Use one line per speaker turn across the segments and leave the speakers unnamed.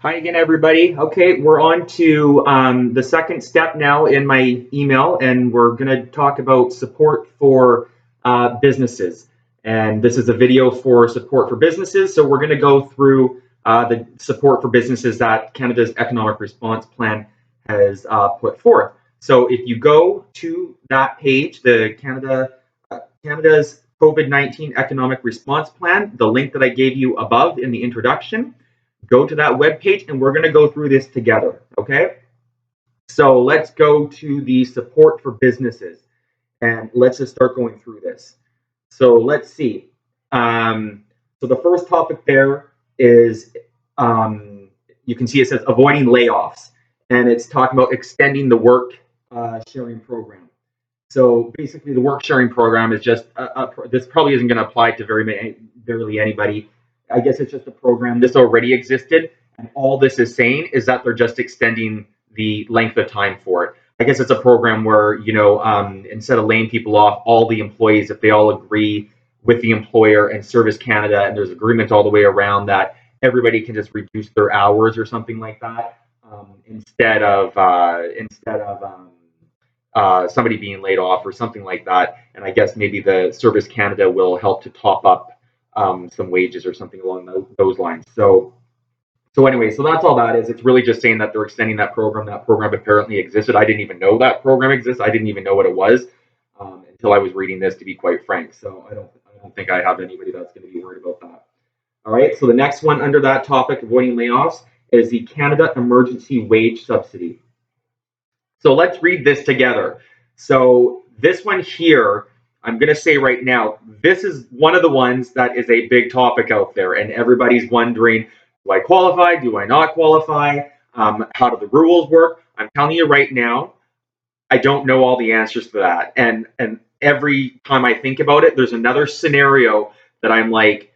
Hi again, everybody. Okay, we're on to the second step now in my email, and we're going to talk about support for businesses. And this is a video for support for businesses. So we're going to go through the support for businesses that Canada's Economic Response Plan has put forth. So if you go to that page, the Canada's COVID-19 Economic Response Plan, the link that I gave you above in the introduction, go to that web page and we're going to go through this together. Okay, so let's go to the support for businesses and let's just start going through this. So let's see. So the first topic there is you can see it says avoiding layoffs, and it's talking about extending the work sharing program. So basically, the work sharing program is just this probably isn't going to apply to barely anybody. I guess it's just a program. This already existed, and all this is saying is that they're just extending the length of time for it. I guess it's a program where instead of laying people off, all the employees, if they all agree with the employer and Service Canada, and there's agreement all the way around that everybody can just reduce their hours or something like that, instead of somebody being laid off or something like that. And I guess maybe the Service Canada will help to top up some wages or something along those lines. So anyway, so that's all that is. It's really just saying that they're extending that program. That program apparently existed. I didn't even know that program exists. I didn't even know what it was until I was reading this, to be quite frank. So I don't think I have anybody that's going to be worried about that. All right. So the next one under that topic, avoiding layoffs, is the Canada Emergency Wage Subsidy. So let's read this together. So this one here, I'm going to say right now, this is one of the ones that is a big topic out there, and everybody's wondering, do I qualify? Do I not qualify? How do the rules work? I'm telling you right now, I don't know all the answers to that. And every time I think about it, there's another scenario that I'm like,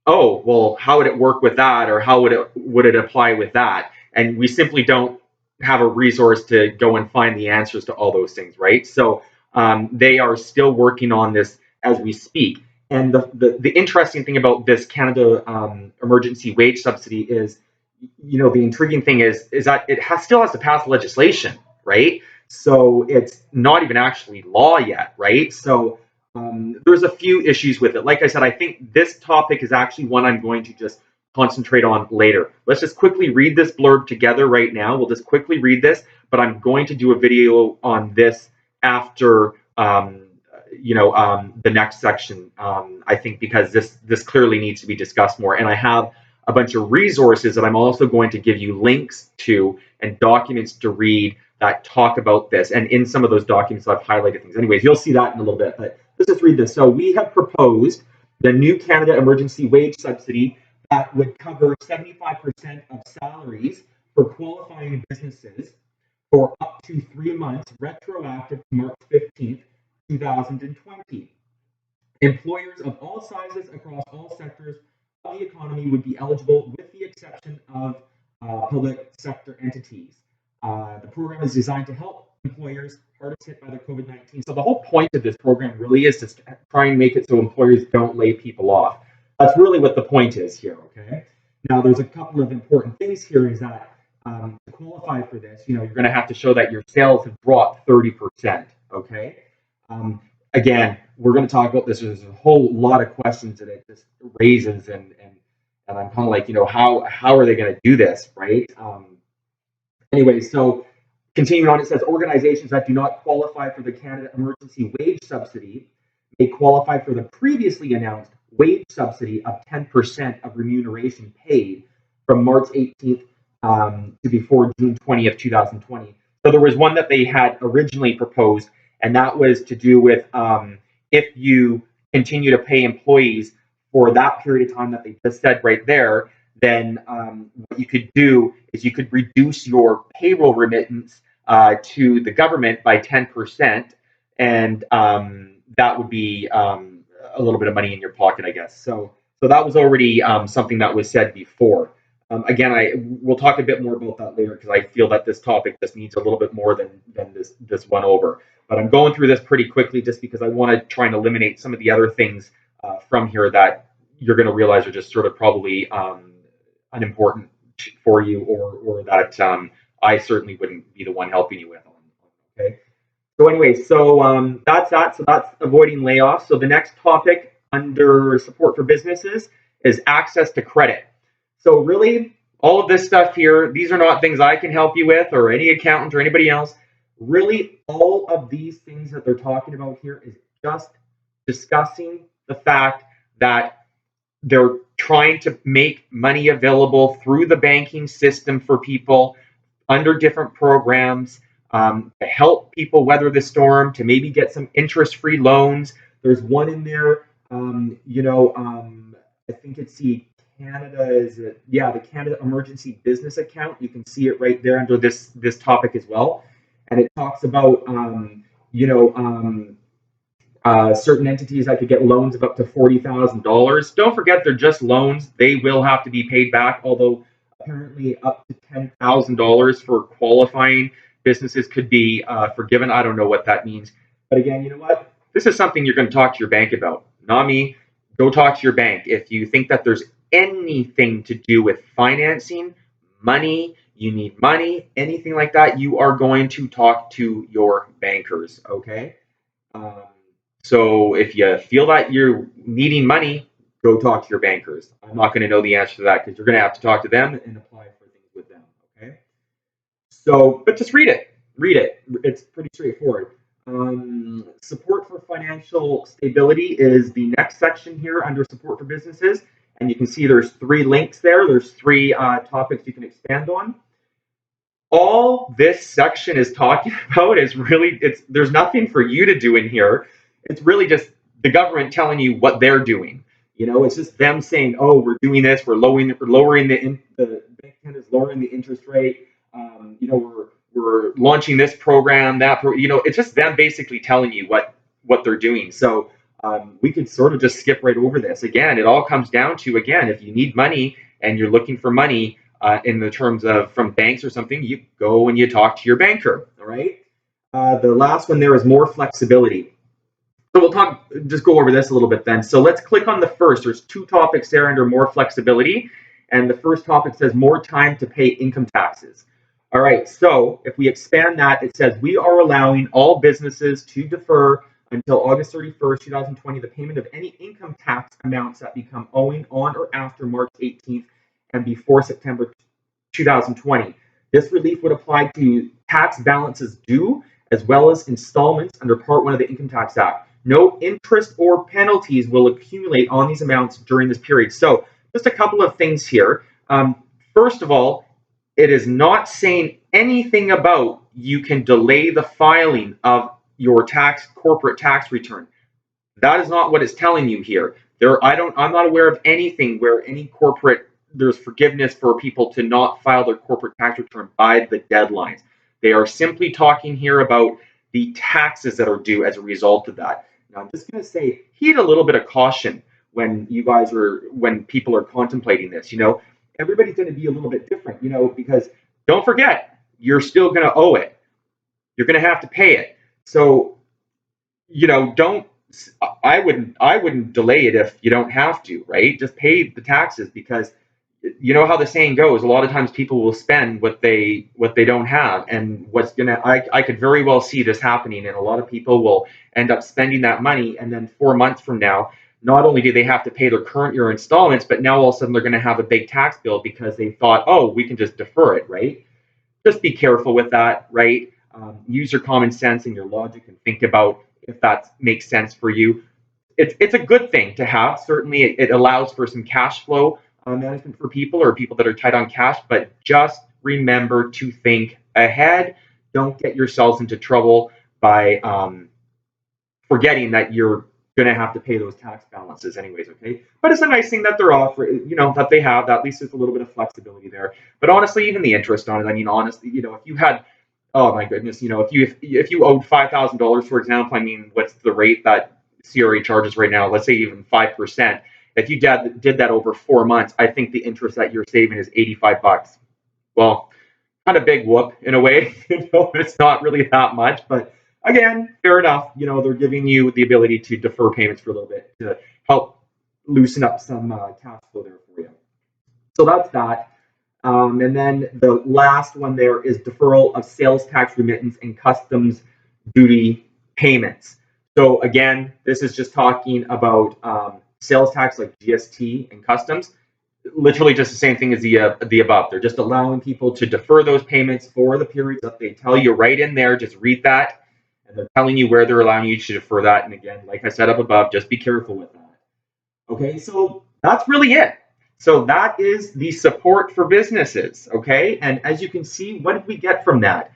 oh, well, how would it work with that, or how would it apply with that? And we simply don't have a resource to go and find the answers to all those things, right? So they are still working on this as we speak. And the interesting thing about this Canada emergency wage subsidy is, the intriguing thing is that still has to pass legislation, right? So it's not even actually law yet, right? So there's a few issues with it. Like I said, I think this topic is actually one I'm going to just concentrate on later. Let's just quickly read this blurb together right now. We'll just quickly read this, but I'm going to do a video on this after the next section. I think because this clearly needs to be discussed more, and I have a bunch of resources that I'm also going to give you links to and documents to read that talk about this. And in some of those documents, I've highlighted things. Anyways, you'll see that in a little bit, but let's just read this. So we have proposed the new Canada Emergency Wage Subsidy that would cover 75% of salaries for qualifying businesses for up to 3 months, retroactive to March 15th, 2020. Employers of all sizes across all sectors of the economy would be eligible, with the exception of public sector entities. The program is designed to help employers hardest hit by the COVID-19. So the whole point of this program really is to try and make it so employers don't lay people off. That's really what the point is here, okay? Now, there's a couple of important things here is that to qualify for this, you're going to have to show that your sales have dropped 30%, okay? Again, we're going to talk about this. There's a whole lot of questions that it just raises, and I'm kind of like, how are they going to do this, right? Anyway, so continuing on, it says organizations that do not qualify for the Canada Emergency Wage Subsidy may qualify for the previously announced wage subsidy of 10% of remuneration paid from March 18th to before June 20th, 2020. So there was one that they had originally proposed, and that was to do with if you continue to pay employees for that period of time that they just said right there, then what you could do is you could reduce your payroll remittance to the government by 10%, and that would be a little bit of money in your pocket, I guess. So that was already something that was said before. Again, we'll talk a bit more about that later because I feel that this topic just needs a little bit more than this one over. But I'm going through this pretty quickly just because I want to try and eliminate some of the other things from here that you're going to realize are just sort of probably unimportant much for you, or that I certainly wouldn't be the one helping you with. Okay. So anyway, that's that. So that's avoiding layoffs. So the next topic under support for businesses is access to credit. So really, all of this stuff here, these are not things I can help you with, or any accountant or anybody else. Really, all of these things that they're talking about here is just discussing the fact that they're trying to make money available through the banking system for people under different programs, to help people weather the storm, to maybe get some interest-free loans. There's one in there, I think it's the Canada is it? Yeah, the Canada Emergency Business Account. You can see it right there under this topic as well, and it talks about certain entities that could get loans of up to $40,000. Don't forget, they're just loans; they will have to be paid back. Although apparently, up to $10,000 for qualifying businesses could be forgiven. I don't know what that means, but again, you know what? This is something you're going to talk to your bank about, not me. Go talk to your bank if you think that there's anything to do with financing, money. You need money, anything like that. You are going to talk to your bankers. Okay. Um, so if you feel that you're needing money, go talk to your bankers. I'm not going to know the answer to that because you're going to have to talk to them and apply for things with them. Okay. So, but just read it. Read it. It's pretty straightforward. Support for financial stability is the next section here under support for businesses. And you can see there's 3 links there. There's 3 topics you can expand on. All this section is talking about is really, there's nothing for you to do in here. It's really just the government telling you what they're doing. It's just them saying, "Oh, we're doing this. We're lowering the Bank of Canada is lowering the interest rate. We're launching this program, that it's just them basically telling you what they're doing." So we could sort of just skip right over this. Again, it all comes down to, again, if you need money and you're looking for money in the terms of from banks or something, you go and you talk to your banker. All right. The last one there is more flexibility. So we'll just go over this a little bit then. So let's click on the first. There's 2 topics there under more flexibility. And the first topic says more time to pay income taxes. All right, so if we expand that, it says we are allowing all businesses to defer until August 31st, 2020, the payment of any income tax amounts that become owing on or after March 18th and before September 2020. This relief would apply to tax balances due as well as installments under Part 1 of the Income Tax Act. No interest or penalties will accumulate on these amounts during this period. So just a couple of things here. First of all, it is not saying anything about you can delay the filing of your corporate tax return. That is not what it's telling you here. I'm not aware of anything where there's forgiveness for people to not file their corporate tax return by the deadlines. They are simply talking here about the taxes that are due as a result of that. Now, I'm just going to say, heed a little bit of caution when people are contemplating this. Everybody's going to be a little bit different, because don't forget, you're still going to owe it. You're going to have to pay it. So, I wouldn't delay it if you don't have to, right? Just pay the taxes, because you know how the saying goes. A lot of times people will spend what they don't have, and I could very well see this happening, and a lot of people will end up spending that money, and then 4 months from now, not only do they have to pay their current year installments, but now all of a sudden they're going to have a big tax bill because they thought, oh, we can just defer it, right? Just be careful with that, right? Use your common sense and your logic and think about if that makes sense for you. It's a good thing to have. Certainly, it allows for some cash flow management for people or people that are tight on cash, but just remember to think ahead. Don't get yourselves into trouble by forgetting that you're going to have to pay those tax balances anyways, okay? But it's a nice thing that they're offering, that they have. At least there's a little bit of flexibility there. But honestly, even the interest on it, honestly, if you had, oh my goodness, if you owed $5,000, for example, what's the rate that CRA charges right now? Let's say even 5%. If you did that over 4 months, I think the interest that you're saving is $85. Well, kind of big whoop in a way. It's not really that much, but again, fair enough. They're giving you the ability to defer payments for a little bit to help loosen up some cash flow there for you. So that's that. And then the last one there is deferral of sales tax remittance and customs duty payments. So again, this is just talking about sales tax like GST and customs. Literally just the same thing as the above. They're just allowing people to defer those payments for the periods that they tell you right in there. Just read that, and they're telling you where they're allowing you to defer that. And again, like I said up above, just be careful with that. Okay, so that's really it. So that is the support for businesses. Okay, and as you can see, what did we get from that?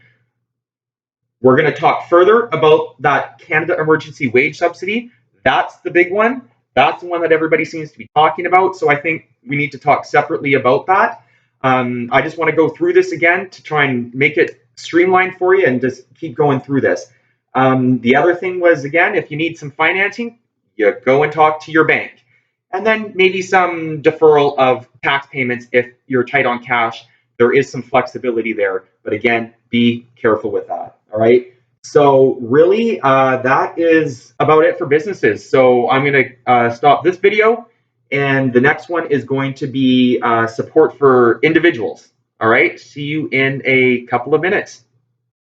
We're going to talk further about that Canada Emergency Wage Subsidy. That's the big one. That's the one that everybody seems to be talking about. So I think we need to talk separately about that. I just want to go through this again to try and make it streamlined for you and just keep going through this. The other thing was, again, if you need some financing, you go and talk to your bank. And then maybe some deferral of tax payments if you're tight on cash. There is some flexibility there. But again, be careful with that. All right. So really, that is about it for businesses. So I'm going to stop this video, and the next one is going to be support for individuals. All right. See you in a couple of minutes.